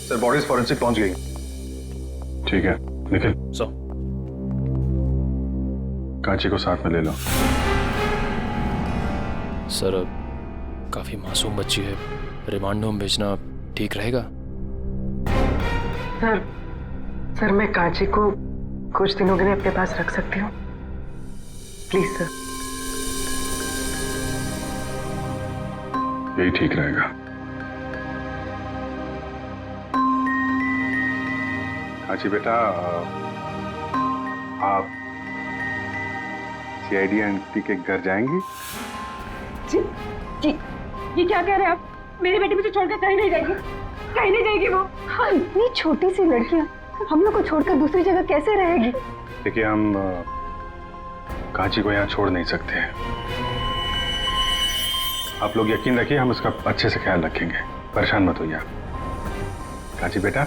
Sir bodies forensic पहुंच गई। ठीक है निखिल, सर कांची को साथ में ले लो। सर काफी मासूम बच्ची है, रिमांड होम भेजना ठीक रहेगा? सर मैं कांची को कुछ दिनों के लिए अपने पास रख सकती हूँ प्लीज सर। यही ठीक रहेगा। कांची बेटा, आप सीआईडी आंटी के घर जाएंगी? जी जी, ये क्या कह रहे हैं आप? मेरी बेटी मुझे छोड़कर कहीं नहीं जाएगी, कहीं नहीं जाएगी वो। हाँ, इतनी छोटी सी लड़कियां हम लोग को छोड़कर दूसरी जगह कैसे रहेगी? देखिए हम कांची को यहाँ छोड़ नहीं सकते हैं। आप लोग यकीन रखिए, हम उसका अच्छे से ख्याल रखेंगे, परेशान मत होइए आप। कांची बेटा,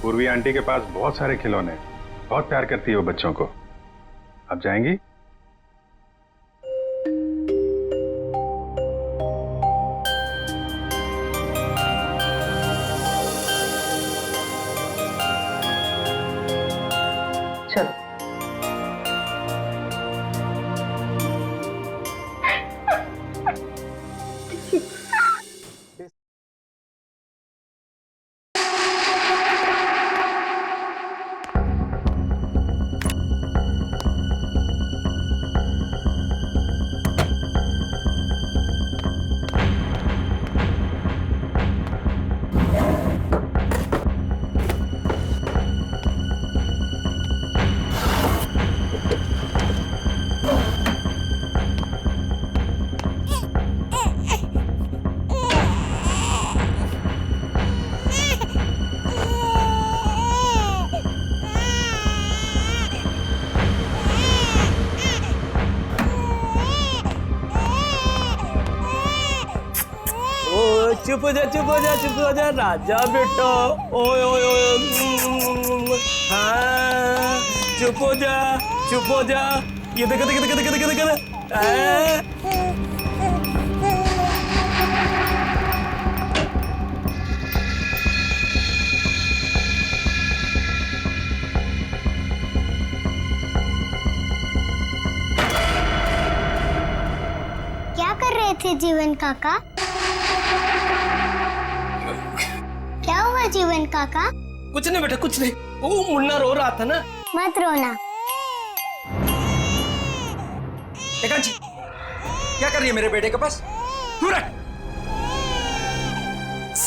पूर्वी आंटी के पास बहुत सारे खिलौने, बहुत प्यार करती है वो बच्चों को। आप जाएंगी? चलो चुप हो जा, चुप हो जा, चुप हो जा राजा बेटा। ओए ओए ओए, हाँ चुप हो जा, चुप हो जा। ये देख देख देख देख देख देख। क्या कर रहे थे जीवन काका? क्या हुआ जीवन काका? कुछ नहीं बेटा, कुछ नहीं। वो मुन्ना रो रहा था ना। मत रोना। कांची, क्या कर रही है मेरे बेटे के पास? दूर रह।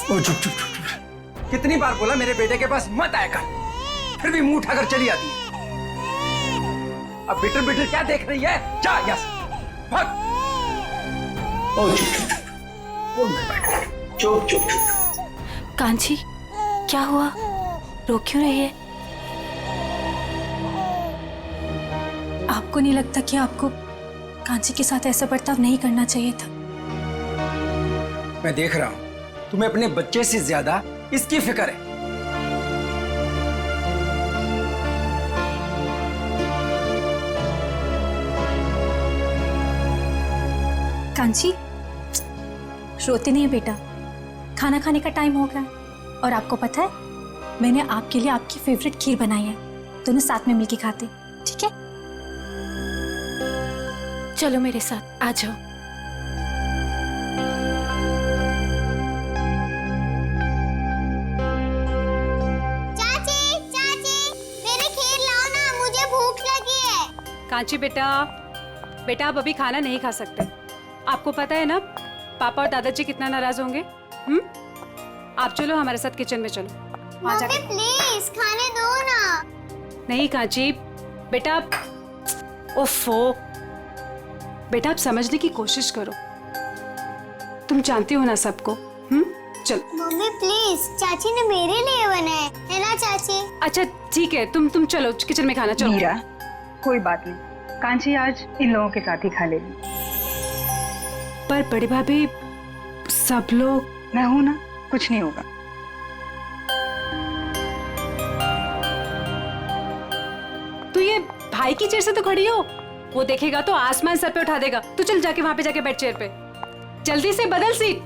ओ चुप चुप चुप। कितनी बार बोला मेरे बेटे के पास मत आया कर, फिर भी मुंह उठाकर चली आती है। अब बिटर बिटर क्या देख रही है? जा यहाँ से भाग। ओ चुप चुप चुप। बोल मेरे बेटे, चुप चुप चुप। कांची, क्या हुआ? रो क्यों रही है? आपको नहीं लगता कि आपको कांची के साथ ऐसा बर्ताव नहीं करना चाहिए था? मैं देख रहा हूं तुम्हें अपने बच्चे से ज्यादा इसकी फिक्र है। कांची, रोते नहीं बेटा, खाना खाने का टाइम हो गया। और आपको पता है, मैंने आपके लिए आपकी फेवरेट खीर बनाई है, दोनों साथ में मिलके खाते, ठीक है? चलो मेरे साथ आ जाओ। चाची चाची, मेरी खीर लाओ ना, मुझे भूख लगी है। कांची बेटा, बेटा आप अभी खाना नहीं खा सकते। आपको पता है ना पापा और दादाजी कितना नाराज होंगे। आप चलो हमारे साथ किचन में चलो। मम्मी प्लीज खाने दो ना। नहीं कांची बेटा, ओफो बेटा, आप समझने की कोशिश करो, तुम जानती हो ना सबको। चलो मम्मी प्लीज, चाची ने मेरे लिए बनाए है ना चाची? अच्छा ठीक है, तुम चलो किचन में खाना। चलो मीरा, कोई बात नहीं, कांची आज इन लोगों के साथ ही खा लेगी। पर बड़ी भाभी सब लोग। मैं हूं ना, कुछ नहीं होगा। तो ये भाई की चेयर से तो खड़ी हो, वो देखेगा तो आसमान सर पे उठा देगा। तो चल जाके वहां पे जाके बैठ चेयर पे, जल्दी से बदल सीट।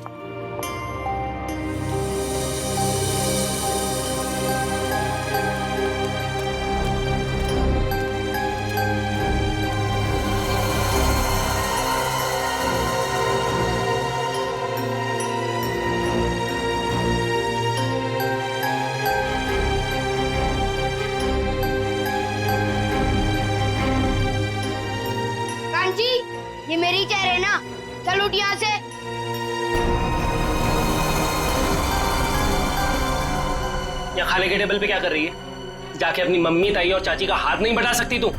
उठ यहाँ से। यहाँ खाने के टेबल पे क्या कर रही है? जाके अपनी मम्मी, ताई और चाची का हाथ नहीं बढ़ा सकती तू?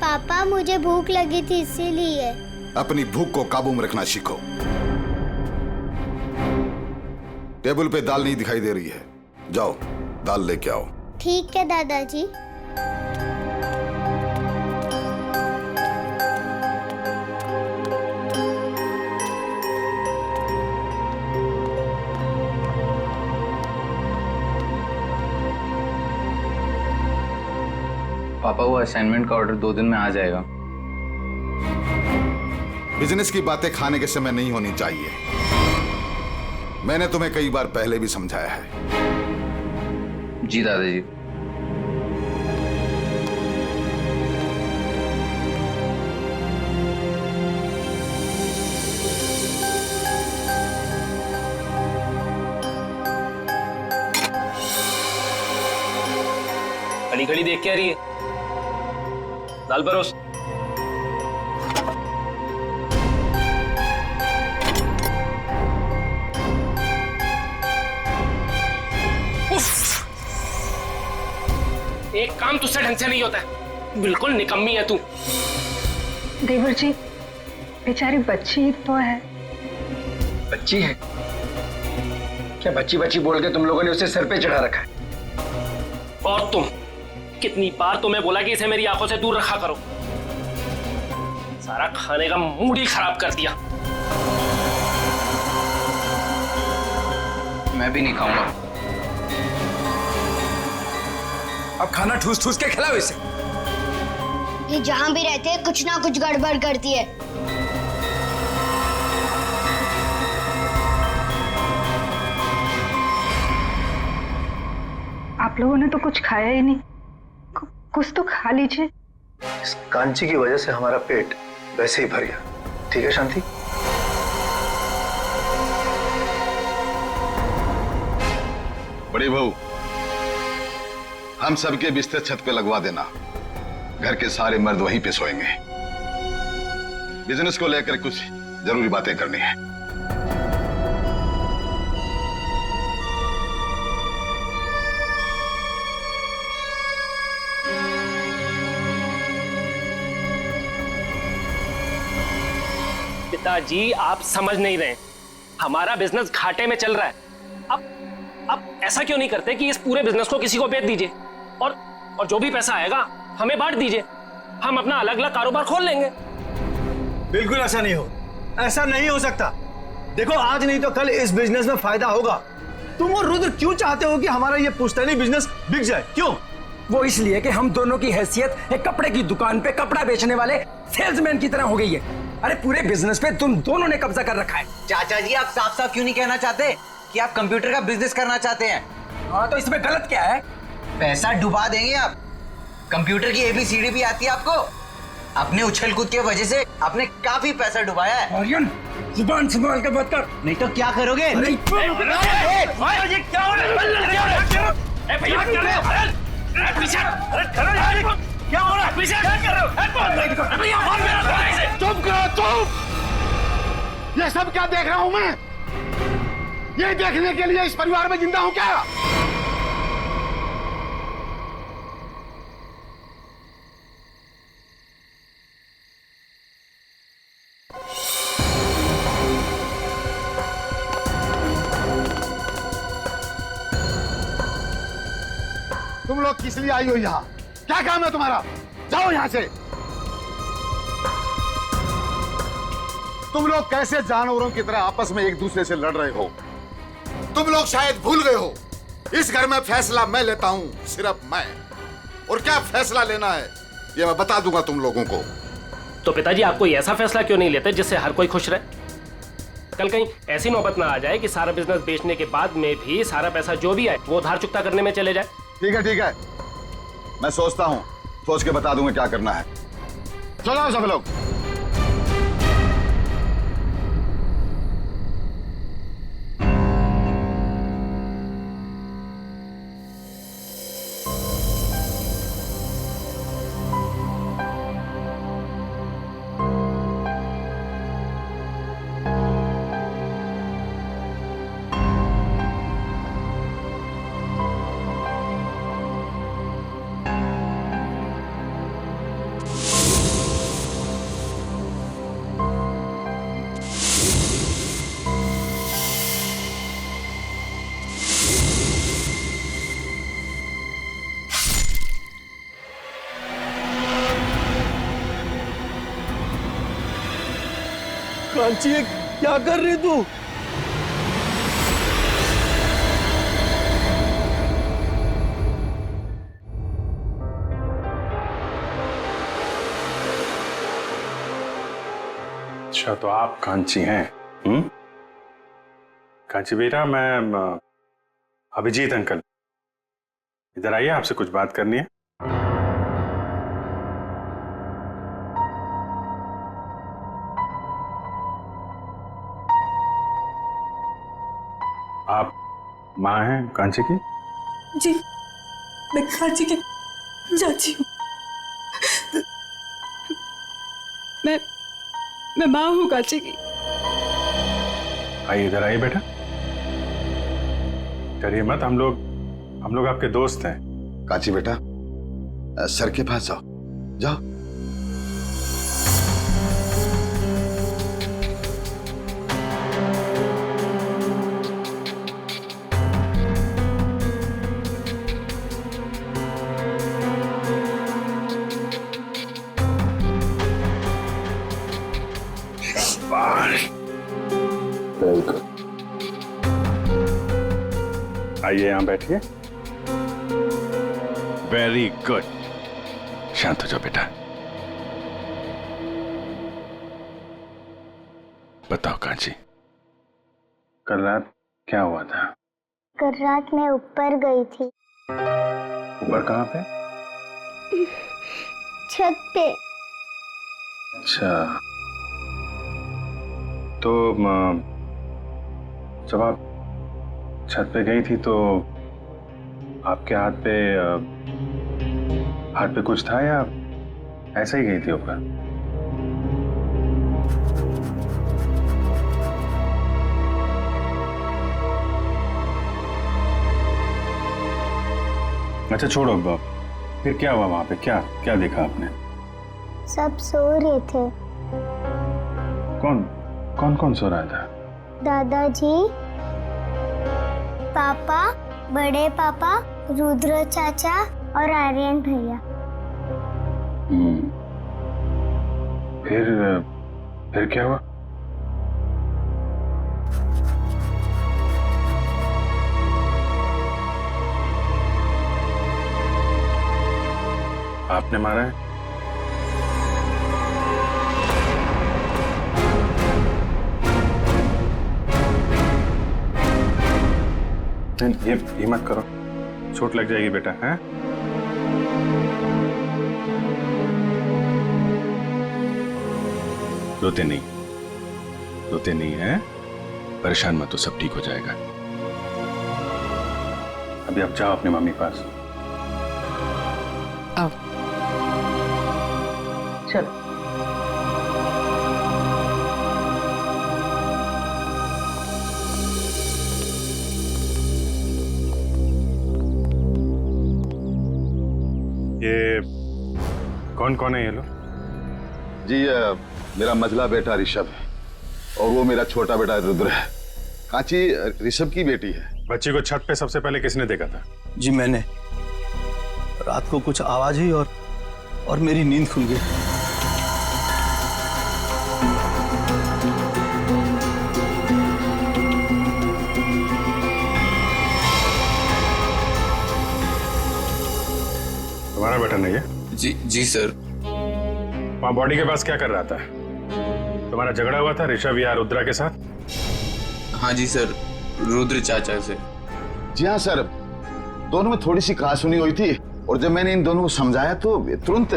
पापा मुझे भूख लगी थी इसीलिए। अपनी भूख को काबू में रखना सीखो। टेबल पे दाल नहीं दिखाई दे रही है, जाओ दाल लेके आओ। ठीक है दादाजी। पापा वो असाइनमेंट का ऑर्डर 2 दिन में आ जाएगा। बिजनेस की बातें खाने के समय नहीं होनी चाहिए। मैंने तुम्हें कई बार पहले भी समझाया है। जी दादाजी। खड़ी खड़ी देख के आ रही है। दाल परोस। एक काम तुझसे ढंग से नहीं होता है, बिल्कुल निकम्मी है तू। देवर जी, बेचारी बच्ची तो है। बच्ची है क्या? बच्ची बच्ची बोल के तुम लोगों ने उसे सर पे चढ़ा रखा है। और तुम, कितनी बार तुम्हें बोला कि इसे मेरी आंखों से दूर रखा करो। सारा खाने का मूड ही खराब कर दिया। मैं भी नहीं खाऊंगा। अब खाना ठूस ठूस के खिलाओ इसे। ये जहाँ भी रहते हैं कुछ ना कुछ गड़बड़ करती है। आप लोगों ने तो कुछ खाया ही नहीं, कुछ तो खा लीजिए। इस कांची की वजह से हमारा पेट वैसे ही भर गया। ठीक है शांति? बड़ी बहू, हम सबके बिस्तर छत पे लगवा देना। घर के सारे मर्द वहीं पे सोएंगे। बिजनेस को लेकर कुछ जरूरी बातें करनी है। पिताजी, आप समझ नहीं रहे, हमारा बिजनेस घाटे में चल रहा है। अब ऐसा क्यों नहीं करते कि इस पूरे बिजनेस को किसी को बेच दीजिए और जो भी पैसा आएगा हमें बांट दीजिए। हम अपना अलग अलग कारोबार खोल लेंगे। बिल्कुल ऐसा नहीं हो, ऐसा नहीं हो सकता। देखो, आज नहीं तो कल इस बिजनेस में फायदा होगा। तुम और रुद्र क्यों चाहते हो कि हमारा ये पुश्तैनी बिजनेस बिक जाए? क्यों? वो इसलिए कि हम दोनों की हैसियत एक कपड़े की दुकान पे कपड़ा बेचने वाले सेल्समैन की तरह हो गई है। अरे पूरे बिजनेस पे तुम दोनों ने कब्जा कर रखा है। चाचा जी, आप साफ साफ क्यों नहीं कहना चाहते कि आप कंप्यूटर का बिजनेस करना चाहते हैं? हाँ, तो इसमें गलत क्या है? पैसा डुबा देंगे आप। कंप्यूटर की ABCD भी आती है आपको। अपने उछल कूद की वजह से आपने काफी पैसा डुबाया है। आर्यन, जुबान संभाल के बात कर। नहीं तो क्या करोगे? चुप करो तुम! ये सब क्या देख रहा हूं मैं? ये देखने के लिए इस परिवार में जिंदा हूं क्या? तुम लोग किस लिए आई हो यहाँ? क्या काम है तुम्हारा? जाओ यहाँ से। तुम लोग कैसे जानवरों की तरह आपस में एक दूसरे से लड़ रहे हो? तुम लोग शायद भूल गए हो, इस घर में फैसला मैं लेता हूं, सिर्फ मैं। और क्या फैसला लेना है ये मैं बता दूंगा तुम लोगों को। तो पिताजी, आप कोई ऐसा फैसला क्यों नहीं लेते जिससे हर कोई खुश रहे? कल कहीं ऐसी नौबत ना आ जाए कि सारा बिजनेस बेचने के बाद में भी सारा पैसा जो भी आए वो उधार चुकता करने में चले जाए। ठीक है, ठीक है, मैं सोचता हूं, सोच के बता दूंगा क्या करना है। चलो सब लोग। कांची, ये क्या कर रही तू? अच्छा, तो आप कांची हैं? कांची बेटा, मैं अभिजीत अंकल, इधर आइए, आपसे कुछ बात करनी है। आप माँ हैं कांची की? जी, मैं कांची की चाची हूँ। मैं माँ हूँ कांची की। आइए, इधर आइए बेटा, डरिए मत, हम लोग आपके दोस्त हैं। कांची बेटा, सर के पास जाओ, जाओ। आइए, यहां बैठिए। वेरी गुड, शांत हो जाओ बेटा। बताओ कांची, कल रात क्या हुआ था? कल रात मैं ऊपर गई थी। ऊपर कहाँ पे? छत पे। अच्छा, तो जब आप छत पे गई थी तो आपके हाथ पे कुछ था या ऐसे ही गई थी ऊपर? अच्छा छोड़ो, फिर क्या हुआ वहां पे? क्या देखा आपने? सब सो रहे थे। कौन सो रहा था? दादाजी, पापा, बड़े पापा, रुद्र चाचा और आर्यन भैया। फिर क्या हुआ? आपने मारा है? ये मत करो, चोट लग जाएगी बेटा। हैं? रोते नहीं हैं? परेशान मत हो, सब ठीक हो जाएगा। अभी आप जाओ अपने मम्मी के पास। आओ, चलो। ये कौन है ये लोग? जी, मेरा मझला बेटा ऋषभ है और वो मेरा छोटा बेटा रुद्र है। कांची ऋषभ की बेटी है। बच्ची को छत पे सबसे पहले किसने देखा था? जी मैंने। रात को कुछ आवाज हुई और मेरी नींद खुल गई। तुम्हारा बेटा नहीं है? जी सर। वहां बॉडी के पास क्या कर रहा था? तुम्हारा झगड़ा हुआ था ऋषभ या रुद्रा के साथ? हाँ जी सर, रुद्र चाचा से। जी हाँ सर, दोनों में थोड़ी सी कहासुनी हुई थी और जब मैंने इन दोनों को समझाया तो तुरंत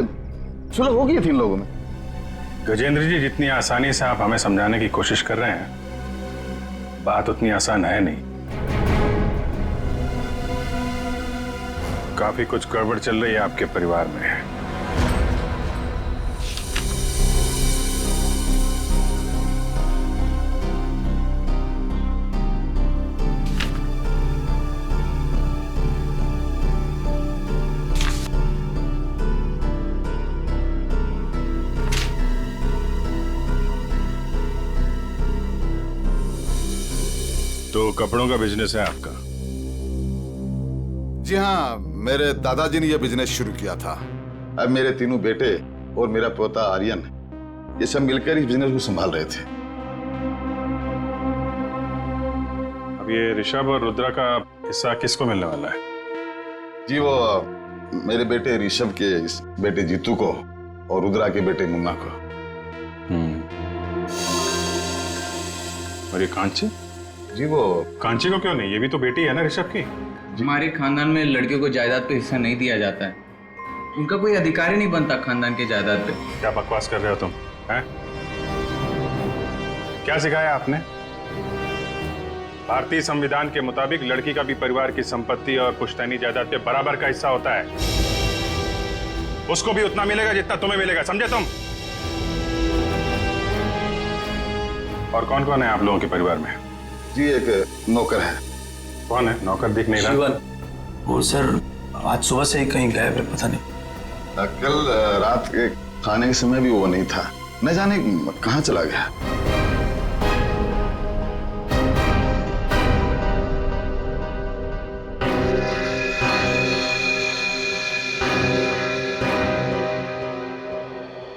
सुलह हो गई थी इन लोगों में। गजेंद्र जी, जितनी आसानी से आप हमें समझाने की कोशिश कर रहे हैं, बात उतनी आसान है नहीं। काफी कुछ गड़बड़ चल रही है आपके परिवार में। तो कपड़ों का बिजनेस है आपका? जी हाँ, मेरे दादाजी ने यह बिजनेस शुरू किया था। अब मेरे तीनों बेटे और मेरा पोता आर्यन, ये सब मिलकर इस बिजनेस को संभाल रहे थे। अब ये ऋषभ और रुद्रा का हिस्सा किसको मिलने वाला है? जी वो मेरे बेटे ऋषभ के बेटे जीतू को और रुद्रा के बेटे मुन्ना को। और ये कांची? जी वो कांची को क्यों नहीं? ये भी तो बेटी है ना ऋषभ की। हमारे खानदान में लड़कियों को जायदाद पे हिस्सा नहीं दिया जाता है। उनका कोई अधिकार ही नहीं बनता खानदान के जायदाद पे। क्या बकवास कर रहे हो तुम हैं? क्या सिखाया आपने? भारतीय संविधान के मुताबिक लड़की का भी परिवार की संपत्ति और पुश्तैनी जायदाद पे बराबर का हिस्सा होता है। उसको भी उतना मिलेगा जितना तुम्हें मिलेगा, समझे तुम? और कौन कौन है आप लोगों के परिवार में? जी एक नौकर है। कौन है नौकर? दिख नहीं रहा। जीवन, वो सर आज सुबह से ही कहीं गायब है, पता नहीं। कल रात के खाने के समय भी वो नहीं था, न जाने कहाँ चला गया।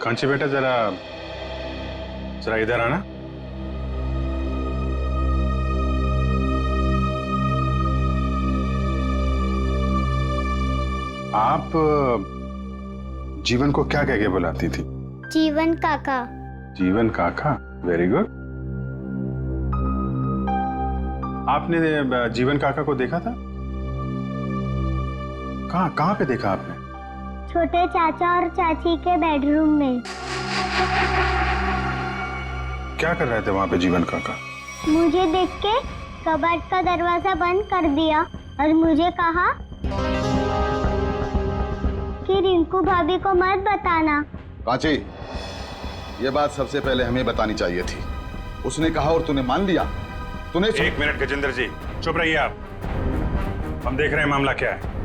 कांची बेटा जरा जरा इधर आना। आप जीवन को क्या कह के बुलाती थी? जीवन काका। जीवन काका, वेरी गुड। आपने जीवन काका को देखा था? कहाँ कहाँ पे देखा आपने? छोटे चाचा और चाची के बेडरूम में। क्या कर रहे थे वहां पे जीवन काका? मुझे देख के कबर्ड का दरवाजा बंद कर दिया और मुझे कहा कि रिंकू भाभी को मत बताना। कांची, ये बात सबसे पहले हमें बतानी चाहिए थी। उसने कहा और तूने मान लिया। तूने एक मिनट गजेंद्र जी, चुप रहिए आप। हम देख रहे हैं मामला क्या है।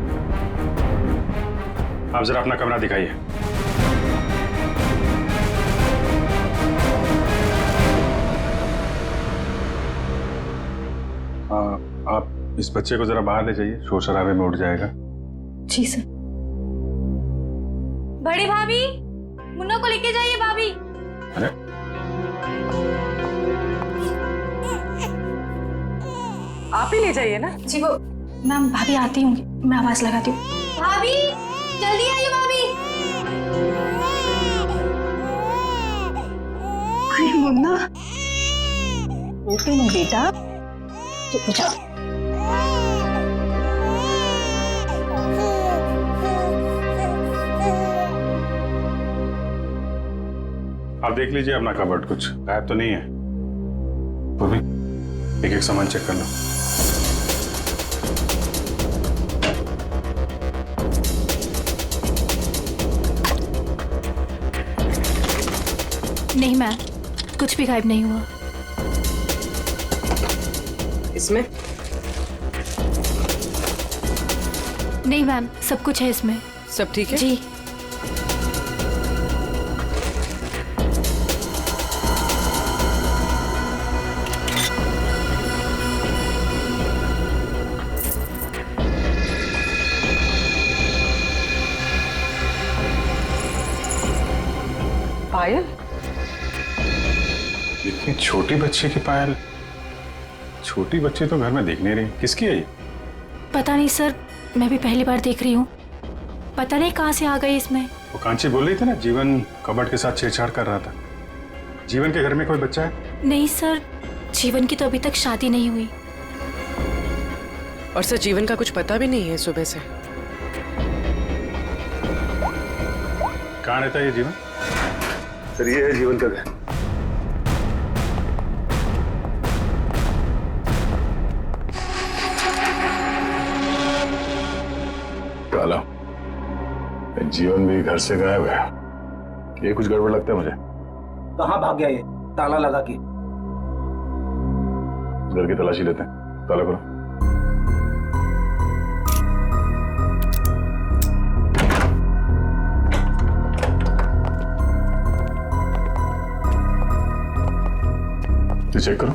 आप जरा अपना कमरा दिखाइए। आप इस बच्चे को जरा बाहर ले जाइए, शोर शराबे में उठ जाएगा। जी सर। बड़ी भाभी, मुन्ना को लेके जाइए भाभी। अरे आप ही ले जाइए ना। जी वो मैम भाभी आती होंगी, मैं आवाज लगाती हूँ। भाभी जल्दी आइए भाभी। अरे मुन्ना, रोते नहीं बेटा, चुप हो जाओ। आप देख लीजिए अपना कबर्ड, कुछ गायब तो नहीं है। पूर्वी, एक एक सामान चेक कर लो। नहीं मैम, कुछ भी गायब नहीं हुआ। इसमें? नहीं मैम, सब कुछ है इसमें। सब ठीक है? जी। पायल? इतनी छोटी बच्ची की पायल? छोटी बच्ची तो घर में दिख नहीं रही, किसकी है ये? पता नहीं सर, मैं भी पहली बार देख रही हूँ। पता नहीं कहाँ से आ गई इसमें। वो कांची बोल रही थी ना, जीवन कबर्ड के साथ छेड़छाड़ कर रहा था। जीवन के घर में कोई बच्चा है? नहीं सर, जीवन की तो अभी तक शादी नहीं हुई। और सर जीवन का कुछ पता भी नहीं है सुबह से। कहाँ रहता है ये जीवन? सर ये है जीवन का घर। काला, जीवन भी घर से गायब है। ये कुछ गड़बड़ लगता है मुझे। कहाँ भाग गया ये ताला लगा के? घर की तलाशी लेते हैं, ताला करो। तो चेक करो।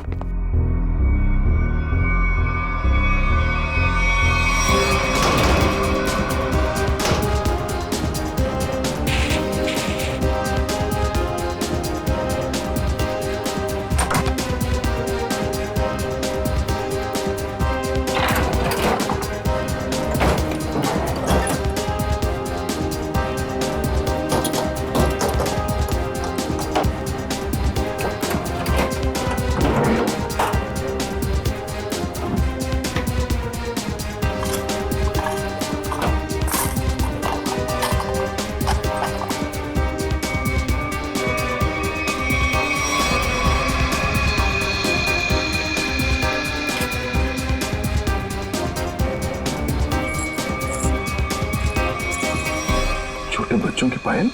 छोटे बच्चों की पायल?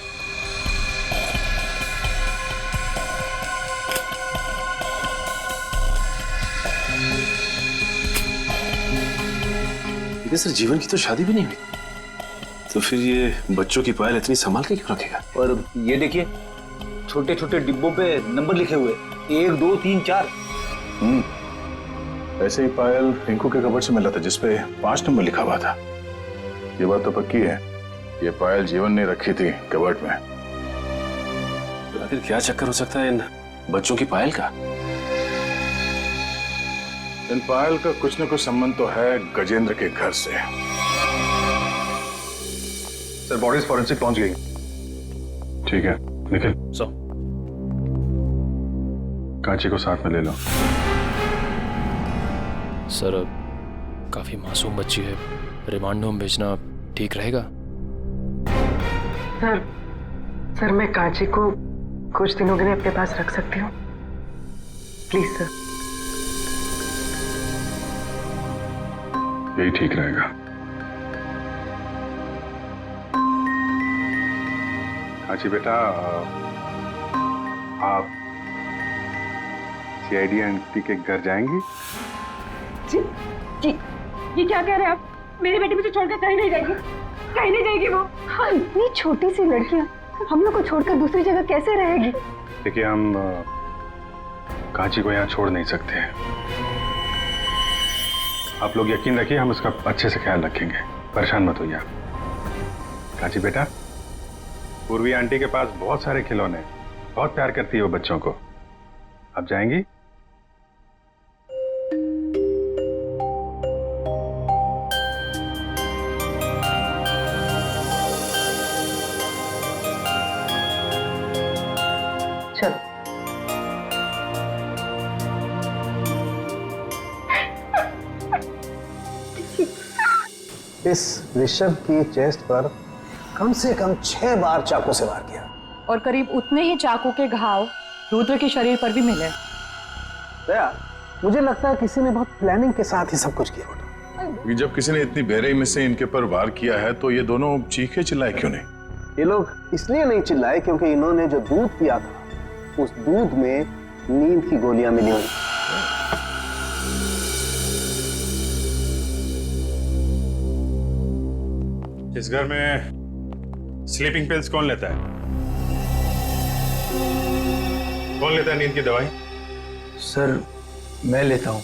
लेकिन सर जीवन की तो शादी भी नहीं हुई, तो फिर ये बच्चों की पायल इतनी संभाल के क्यों रखेगा? और ये देखिए छोटे छोटे डिब्बों पे नंबर लिखे हुए, 1 2 3 4। ऐसे ही पायल रिंकू के कबर्ड से मिला था जिसपे 5 नंबर लिखा हुआ था। ये बात तो पक्की है, ये पायल जीवन ने रखी थी कबर्ड में। तो आखिर क्या चक्कर हो सकता है इन बच्चों की पायल का? इन पायल का कुछ न कुछ संबंध तो है गजेंद्र के घर से। सर बॉडीज फॉरेंसिक पहुंच गई। ठीक है निखिल, सो कांची को साथ में ले लो। सर काफी मासूम बच्ची है, रिमांड होम भेजना ठीक रहेगा? सर मैं कांची को कुछ दिनों के लिए अपने पास रख सकती हूँ, प्लीज सर। यही ठीक रहेगा। कांची बेटा, आप सीआईडी आंटी के घर जाएंगी? जी जी, ये क्या कह रहे हैं आप? मेरी बेटी मुझे छोड़कर कहीं नहीं जाएगी, कहीं नहीं जाएगी वो। हाँ, इतनी छोटी सी लड़कियां हम लोग को छोड़कर दूसरी जगह कैसे रहेगी? देखिए हम कांची को यहाँ छोड़ नहीं सकते हैं। आप लोग यकीन रखिए, हम उसका अच्छे से ख्याल रखेंगे, परेशान मत होइए आप। कांची बेटा, पूर्वी आंटी के पास बहुत सारे खिलौने, बहुत प्यार करती है वो बच्चों को। आप जाएंगी? चलो। इस ऋषभ की चेस्ट पर कम से कम 6 बार चाकू से वार किया, और करीब उतने ही चाकू के घाव रुद्र के शरीर पर भी मिले। दया, मुझे लगता है किसी ने बहुत प्लानिंग के साथ ही सब कुछ किया होगा। जब किसी ने इतनी बेरहमी में से इनके पर वार किया है तो ये दोनों चीखे चिल्लाए क्यों नहीं? ये लोग इसलिए नहीं चिल्लाए क्योंकि इन्होंने जो दूध पिया था उस दूध में नींद की गोलियां मिली हुई। इस घर में स्लीपिंग पिल्स कौन लेता है? कौन लेता है नींद की दवाई? सर मैं लेता हूँ।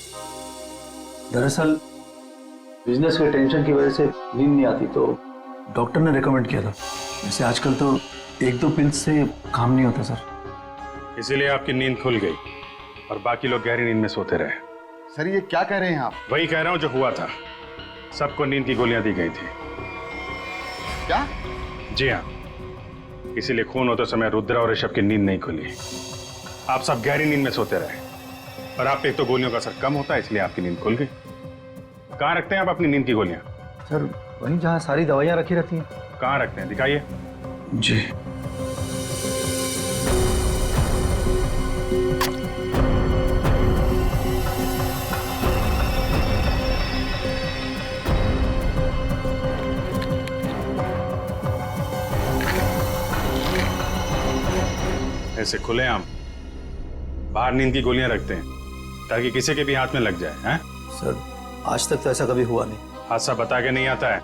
दरअसल बिजनेस के टेंशन की वजह से नींद नहीं आती तो डॉक्टर ने रिकमेंड किया था। वैसे आजकल तो 1-2 पिल्स से काम नहीं होता सर। इसीलिए आपकी नींद खुल गई और बाकी लोग गहरी नींद में सोते रहे। सर ये क्या कह रहे हैं आप? वही कह रहा हूं जो हुआ था। सबको नींद की गोलियां दी गई थी। क्या? जी हाँ, इसीलिए खून होते समय रुद्र और ऋषभ की नींद नहीं खुली। आप सब गहरी नींद में सोते रहे और आप पे एक तो गोलियों का असर कम होता है, इसलिए आपकी नींद खुल गई। कहाँ रखते हैं आप अपनी नींद की गोलियां? सर वहीं जहाँ सारी दवाइयाँ रखी रहती हैं। कहाँ रखते हैं, दिखाइए। जी ऐसे खुलेआम बाहर नींद की गोलियां रखते हैं ताकि किसी के भी हाथ में लग जाए। हैं? सर आज तक तो ऐसा कभी हुआ नहीं। हादसा बता के नहीं आता है,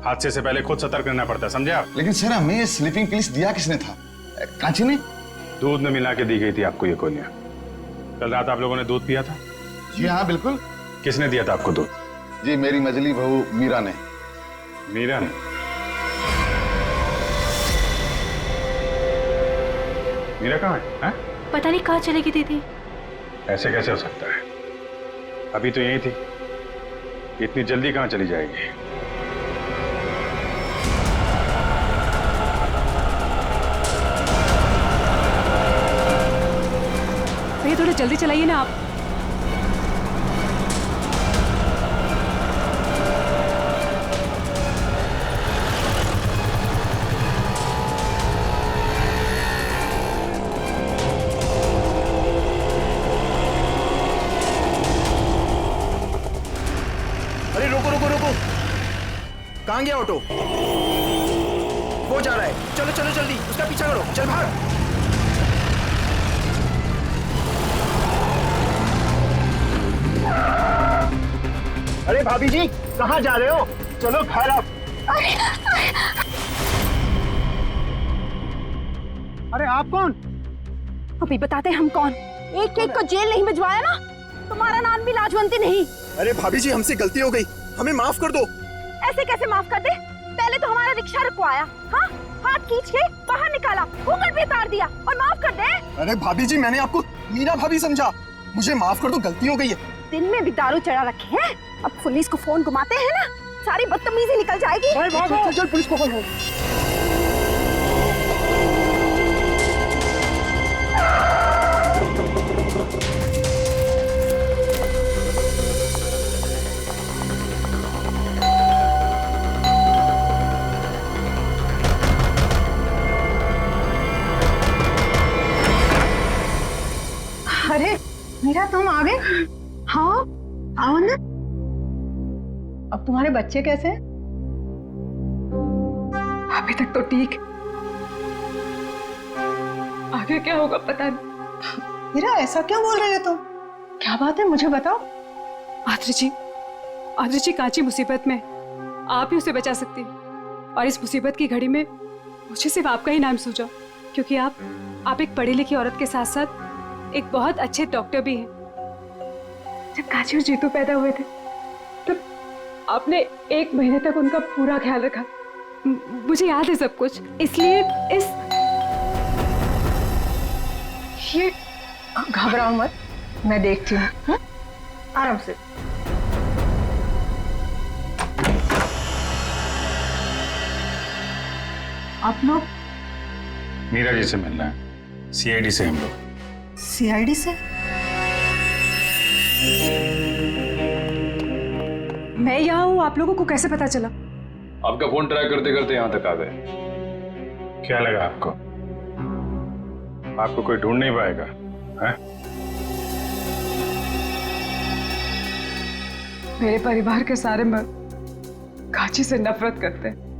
हादसे से पहले खुद सतर्क रहना पड़ता है, समझे आप? लेकिन सर हमें ये स्लीपिंग पिल्स दिया किसने था? कांची ने? दूध में मिला के दी गई थी आपको ये गोलियां। कल रात आप लोगों ने दूध पिया था? जी हाँ बिल्कुल। किसने दिया था आपको दूध? जी मेरी मजली बहू मीरा ने। मीरा ने? मीरा कहाँ है? पता नहीं कहाँ चलेगी दीदी। ऐसे कैसे हो सकता है? अभी तो यही थी, इतनी जल्दी कहाँ चली जाएगी? भैया थोड़ा जल्दी चलाइए ना आप। अरे रुको रुको रुको, कहाँ गया ऑटो? वो जा रहा है, चलो चलो जल्दी उसका पीछा करो, चल भाग। अरे भाभी जी कहाँ जा रहे हो? चलो घर आप। अरे आप कौन? अभी बताते हम कौन। एक एक को जेल नहीं भिजवाया ना, तुम्हारा नाम भी लाजवंती नहीं। अरे भाभी जी हमसे गलती हो गई, हमें माफ कर दो। ऐसे कैसे माफ कर दे? पहले तो हमारा रिक्शा रुकवाया, हाँ, हाथ खींच के बाहर निकाला, घूंघट भी उतार दिया और माफ कर दे। अरे भाभी जी मैंने आपको मीना भाभी समझा, मुझे माफ कर दो, गलती हो गई है। दिन में भी दारू चढ़ा रखे हैं, अब पुलिस को फोन घुमाते हैं ना, सारी बदतमीजी निकल जाएगी। चल चल पुलिस को फोन। अरे मीरा तुम आ गए? हाँ आओ ना। अब तुम्हारे बच्चे कैसे हैं? अभी तक तो ठीक, आगे क्या होगा पता नहीं। मीरा ऐसा क्यों बोल रहे हो तुम? क्या बात है मुझे बताओ। आदरी जी कांची मुसीबत में, आप ही उसे बचा सकती हैं। और इस मुसीबत की घड़ी में मुझे सिर्फ आपका ही नाम सूझा, क्योंकि आप एक पढ़ी लिखी औरत के साथ साथ एक बहुत अच्छे डॉक्टर भी हैं। जब कांची और जीतू पैदा हुए थे तब आपने 1 महीने तक उनका पूरा ख्याल रखा। मुझे याद है सब कुछ, इसलिए ये घबराओ मत, मैं देखती हूँ, आराम से। आप लोग मीरा जी से मिलना है, सीआईडी से हम लोग। सीआईडी से? मैं यहाँ हूँ, आप लोगों को कैसे पता चला? आपका फोन ट्रैक करते करते यहाँ तक आ गए। क्या लगा आपको? आपको कोई ढूंढ नहीं पाएगा है? मेरे परिवार के सारे मर्द कांची से नफरत करते हैं।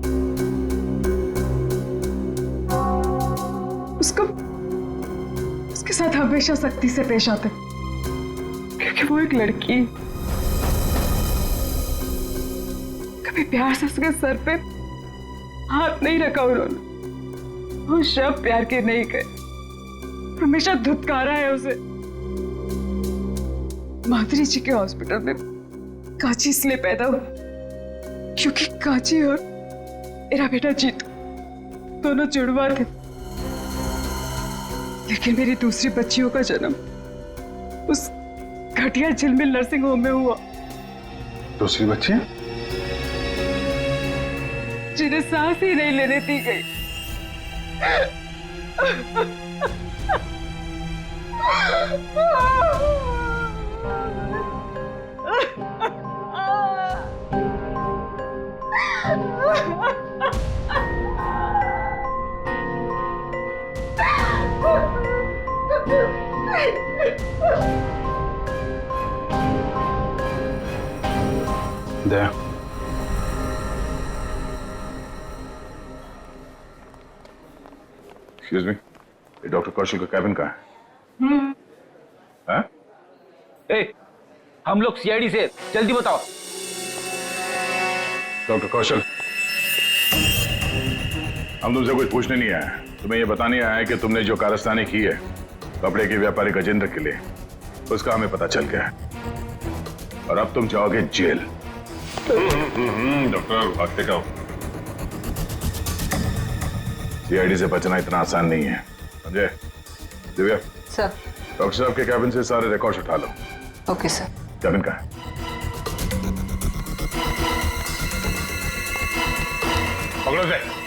उसके साथ हमेशा सख्ती से पेश आते, क्योंकि वो एक लड़की। कभी प्यार से उसके सर पे हाथ नहीं रखा उन्होंने, वो शब्द प्यार के नहीं कहे, हमेशा धुतकारा है उसे। माधुरी जी के हॉस्पिटल में कांची इसलिए पैदा हुई क्योंकि कांची और मेरा बेटा जीतू दोनों जुड़वा थे, लेकिन मेरी दूसरी बच्चियों का जन्म उस घटिया झिलमिल नर्सिंग होम में हुआ। दूसरी बच्ची जिन्हें सांस ही नहीं लेने दी गई। दया, एक्सक्यूज मी, ये डॉक्टर कौशल का कैबिन कहाँ है? हम लोग सीआईडी से, जल्दी बताओ। डॉक्टर कौशल, हम तुमसे कुछ पूछने नहीं आए, तुम्हें यह बताने आया है कि तुमने जो कारस्तानी की है कपड़े के व्यापारी गजेंद्र के लिए, उसका हमें पता चल गया है और अब तुम जाओगे जेल। डॉक्टर भागते का सीआईडी से बचना इतना आसान नहीं है, समझे? दिव्या सर। डॉक्टर साहब के कैबिन से सारे रिकॉर्ड्स उठा लो। Okay sir. कैबिन का है? पकड़ो से।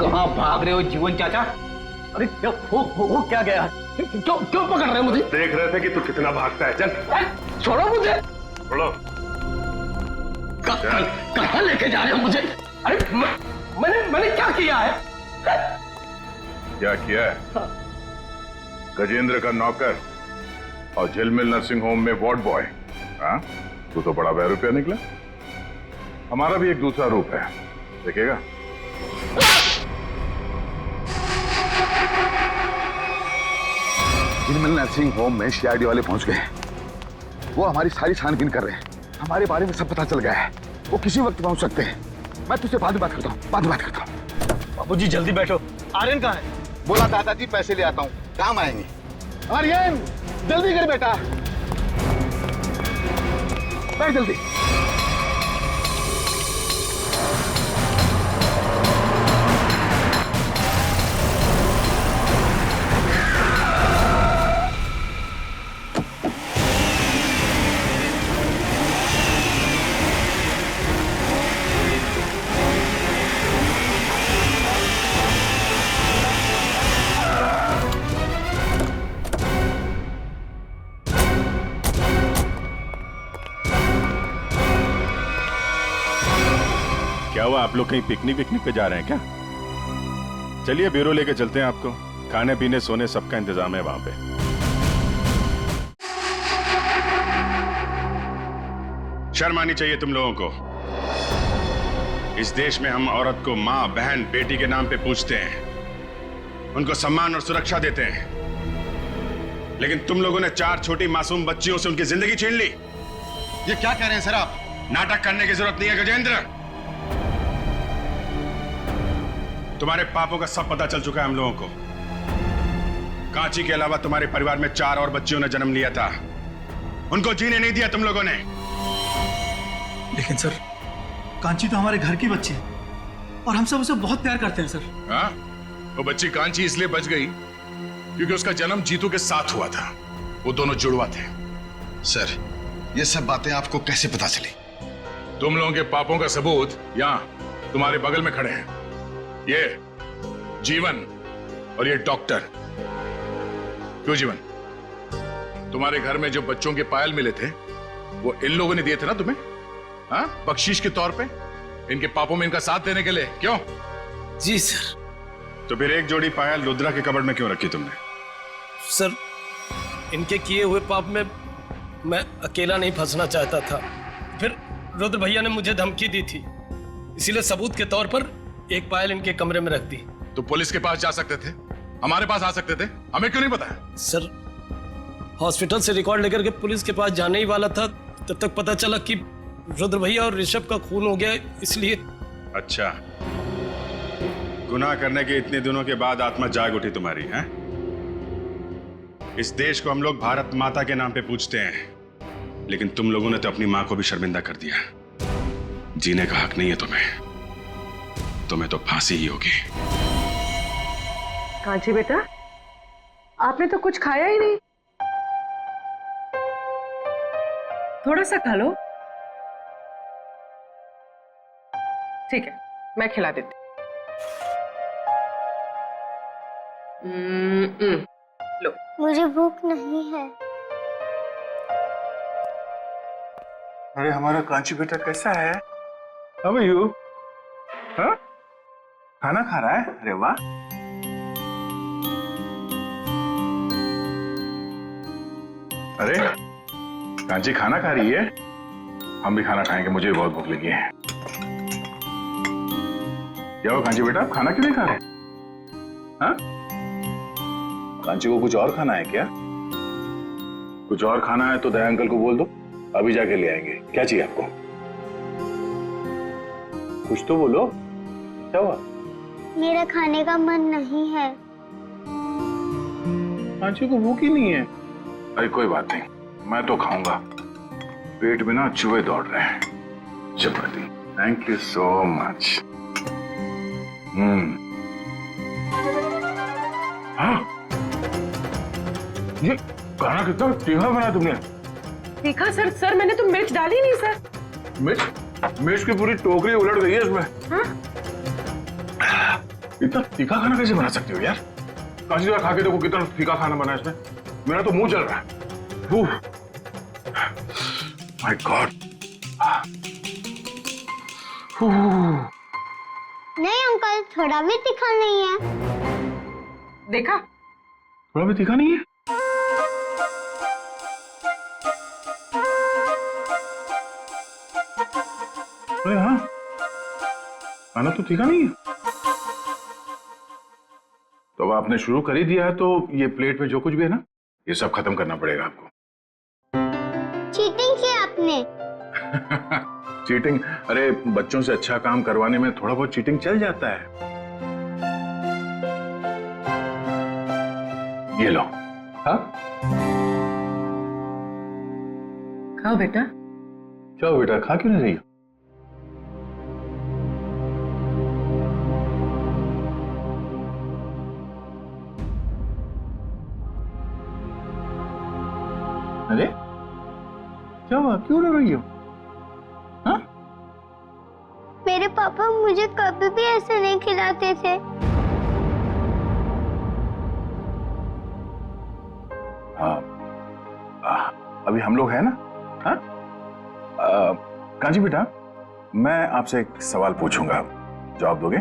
कहाँ भाग रहे हो जीवन चाचा? अरे क्या हो क्या गया? क्यों पकड़ रहे हो मुझे? देख रहे थे कि तू कितना भागता है। चल छोड़ो मुझे। छोड़ो। कहाँ लेके जा रहे हो मुझे? अरे मैंने क्या किया है? क्या किया है? गजेंद्र का नौकर और झिलमिल नर्सिंग होम में वार्ड बॉय। हाँ, तू तो बड़ा बहरूपिया निकला। हमारा भी एक दूसरा रूप है, देखेगा? झिलमिल नर्सिंग होम में सीआईडी वाले पहुंच गए। वो हमारी सारी छानबीन कर रहे हैं। हमारे बारे में सब पता चल गया है। वो किसी वक्त पहुंच सकते हैं। मैं तुझसे बाद में बात करता हूँ, बाद में बात करता हूँ। बाबूजी जल्दी बैठो। आर्यन कहाँ है? बोला दादाजी पैसे ले आता हूँ, काम आएंगे। आर्यन जल्दी कर बेटा, बैठ जल्दी। क्या हुआ, आप लोग कहीं पिकनिक पे जा रहे हैं क्या? चलिए ब्यूरो लेके चलते हैं आपको। खाने पीने सोने सबका इंतजाम है वहां पे। शर्म आनी चाहिए तुम लोगों को। इस देश में हम औरत को माँ, बहन, बेटी के नाम पे पूछते हैं, उनको सम्मान और सुरक्षा देते हैं, लेकिन तुम लोगों ने 4 छोटी मासूम बच्चियों से उनकी जिंदगी छीन ली। ये क्या कह रहे हैं सर आप? नाटक करने की जरूरत नहीं है गजेंद्र। तुम्हारे पापों का सब पता चल चुका है हम लोगों को। कांची के अलावा तुम्हारे परिवार में 4 और बच्चियों ने जन्म लिया था। उनको जीने नहीं दिया तुम लोगों ने। लेकिन सर, कांची तो हमारे घर की बच्ची है और हम सब उसे बहुत प्यार करते हैं सर। हाँ? वो बच्ची कांची इसलिए बच गई क्योंकि उसका जन्म जीतू के साथ हुआ था। वो दोनों जुड़वा थे। सर, ये सब बातें आपको कैसे पता चली? तुम लोगों के पापों का सबूत यहाँ तुम्हारे बगल में खड़े हैं। ये जीवन और ये डॉक्टर। क्यों जीवन, तुम्हारे घर में जो बच्चों के पायल मिले थे वो इन लोगों ने दिए थे ना तुम्हें? हाँ, बख्शीश के तौर पे, इनके पापों में इनका साथ देने के लिए। क्यों? जी सर। तो फिर एक जोड़ी पायल रुद्रा के कबर्ड में क्यों रखी तुमने? सर, इनके किए हुए पाप में मैं अकेला नहीं फंसना चाहता था। फिर रुद्र भैया ने मुझे धमकी दी थी, इसीलिए सबूत के तौर पर एक पायल इनके कमरे में रख दी। तो पुलिस के पास जा सकते थे, हमारे पास आ सकते थे, हमें क्यों नहीं बताया? सर, हॉस्पिटल से रिकॉर्ड लेकर के पुलिस के पास जाने ही वाला था, तब तक पता चला कि रुद्र भैया और ऋषभ का खून हो गया, इसलिए। अच्छा, गुनाह करने के इतने दिनों के बाद आत्मा जाग उठी तुम्हारी, हैं? इस देश को हम लोग भारत माता के नाम पे पूछते हैं, लेकिन तुम लोगों ने तो अपनी मां को भी शर्मिंदा कर दिया। जीने का हक नहीं है तुम्हें तो फांसी ही होगी। कांची बेटा, आपने तो कुछ खाया ही नहीं। थोड़ा सा खा लो। ठीक है, मैं खिला देती। लो। मुझे भूख नहीं है। अरे हमारा कांची बेटा कैसा है? How are you? हाँ? खाना खा रहा है? अरे वाह। अरे कांची खाना खा रही है? हम भी खाना खाएंगे, मुझे भी बहुत भूख लगी है। क्या हो कांची बेटा, खाना क्यों नहीं खा रहे? हाँ? कांची को कुछ और खाना है क्या? कुछ और खाना है तो दया अंकल को बोल दो, अभी जाके ले आएंगे। क्या चाहिए आपको? कुछ तो बोलो, क्या हुआ? मेरा खाने का मन नहीं है। कांची को भूख ही नहीं है। अरे कोई बात नहीं, मैं तो खाऊंगा। पेट में ना चूहे दौड़ रहे हैं। चपाती, थैंक यू सो मच। हाँ, ये खाना कितना तीखा बना तुमने। तीखा सर, मैंने तो मिर्च डाली नहीं सर। मिर्च की पूरी टोकरी उलट गई है इसमें। हाँ? इतना तीखा खाना कैसे बना सकती हो यार? कांची जरा खा के देखो कितना तीखा खाना बना है इसमें। मेरा तो मुंह जल रहा है। My God. नहीं अंकल, थोड़ा भी तीखा नहीं है। देखा? थोड़ा भी तीखा नहीं है? अरे हाँ, खाना तो तीखा नहीं है। तो अब आपने शुरू कर ही दिया है तो ये प्लेट में जो कुछ भी है ना, ये सब खत्म करना पड़ेगा आपको। चीटिंग की आपने। चीटिंग? अरे बच्चों से अच्छा काम करवाने में थोड़ा बहुत चीटिंग चल जाता है। ये लो। हाँ, खाओ बेटा। जाओ बेटा, खा क्यों नहीं रही हो? अरे क्या हुआ, क्यों रो रही हो? हाँ? मेरे पापा मुझे कभी भी ऐसे नहीं खिलाते थे। अभी हम लोग हैं ना? हाँ? कांची बेटा, मैं आपसे एक सवाल पूछूंगा, जवाब दोगे?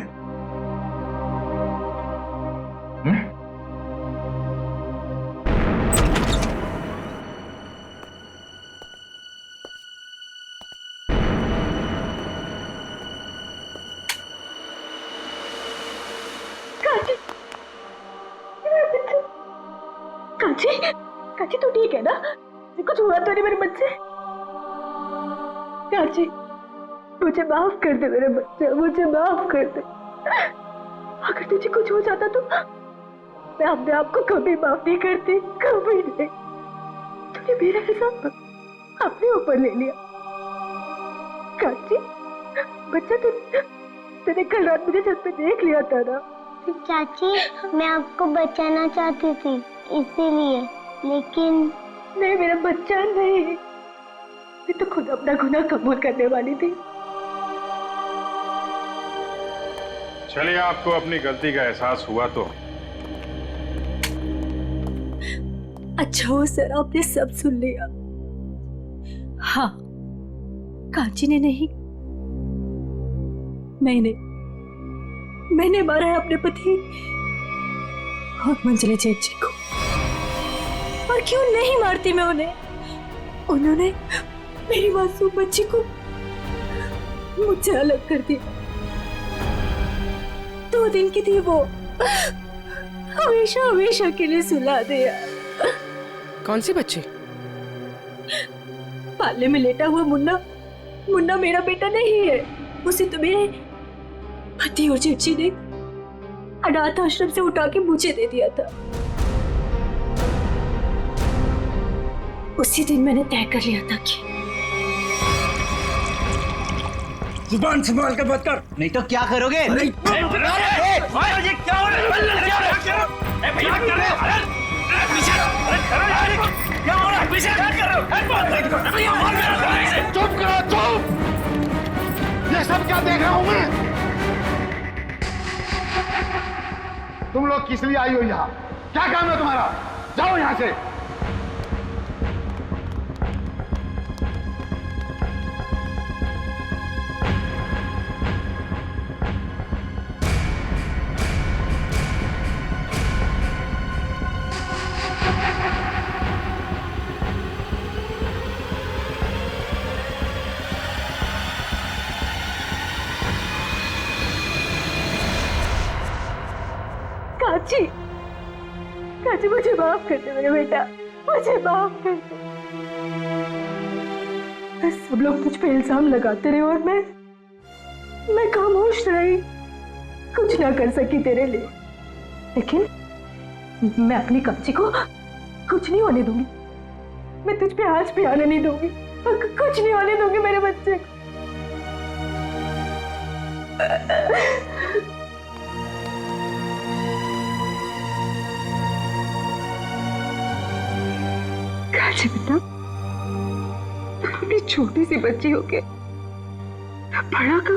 कांची, कांची तू ठीक है ना? कुछ हुआ तो नहीं मेरे बच्चे? कांची, मुझे माफ कर दे मेरे बच्चे, मुझे माफ कर दे। अगर तुझे कुछ हो जाता तो मैं अपने आप को कभी माफ नहीं करती, कभी नहीं। तूने मेरा हिसाब अपने ऊपर ले लिया। कांची, बच्चा तूने कल रात मुझे छत पे देख लिया था ना? चाची, मैं आपको बचाना चाहती थी इसीलिए, लेकिन नहीं मेरा बच्चा नहीं, मैं तो खुद अपना गुनाह कबूल करने वाली थी। चलिए, आपको अपनी गलती का एहसास हुआ तो अच्छा हो सर, आपने सब सुन लिया। हाँ, कांची ने नहीं, मैंने मारा है अपने पति और मंजले जेठ जी को। और क्यों नहीं मारती मैं उन्हें? उन्होंने मेरी मासूम बच्ची को मुझसे अलग कर दिया। 2 दिन की थी वो, हमेशा हमेशा के लिए सुला दिया। कौन सी बच्ची? पालने में लेटा हुआ मुन्ना मेरा बेटा नहीं है। उसे तो मेरे पति और जेठ जी ने अनाथ आश्रम से उठा के मुझे दे दिया था। उसी दिन मैंने तय कर लिया था कि जुबान संभाल कर बात कर, नहीं तो क्या करोगे? चुप करो, चुप! ये सब क्या देख रहा हूं मैं? तुम लोग किस लिए आई हो यहाँ? क्या काम है तुम्हारा? जाओ यहाँ से। कांची, मुझे माफ कर दे मेरे बेटा, मुझे माफ कर दे। सब लोग तुझ पे इल्जाम लगाते रहे और मैं खामोश रही, कुछ ना कर सकी तेरे लिए। लेकिन मैं अपनी कांची को कुछ नहीं होने दूंगी। मैं तुझ पे आज भी आने नहीं दूंगी, कुछ नहीं होने दूंगी मेरे बच्चे को। कांची बेटा, अपनी छोटी सी बच्ची होके बड़ा का।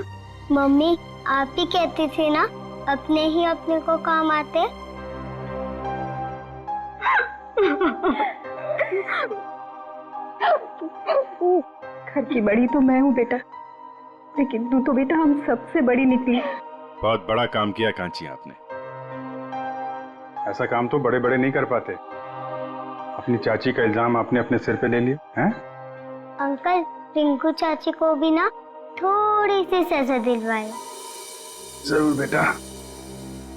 मम्मी, आप ही कहती थी ना अपने ही अपने को काम आते। घर की बड़ी तो मैं हूँ बेटा, लेकिन तू तो बेटा हम सबसे बड़ी निकली। बहुत बड़ा काम किया कांची आपने। ऐसा काम तो बड़े बड़े नहीं कर पाते। अपनी चाची का इल्जाम आपने अपने सिर पे ले लिया हैं? अंकल, रिंकू चाची को भी ना थोड़ी सी सजा दिलवाए। जरूर बेटा,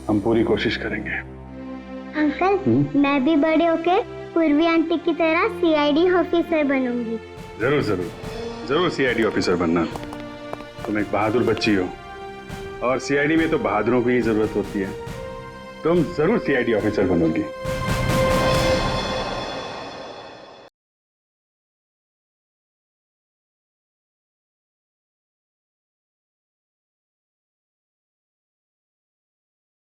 हम पूरी कोशिश करेंगे। अंकल, मैं भी बड़े होके पूर्वी आंटी की तरह सीआईडी ऑफिसर बनूंगी। जरूर जरूर जरूर सीआईडी ऑफिसर बनना। तुम एक बहादुर बच्ची हो और सीआईडी में तो बहादुरों की ही जरूरत होती है। तुम जरूर सीआईडी ऑफिसर बनोगी।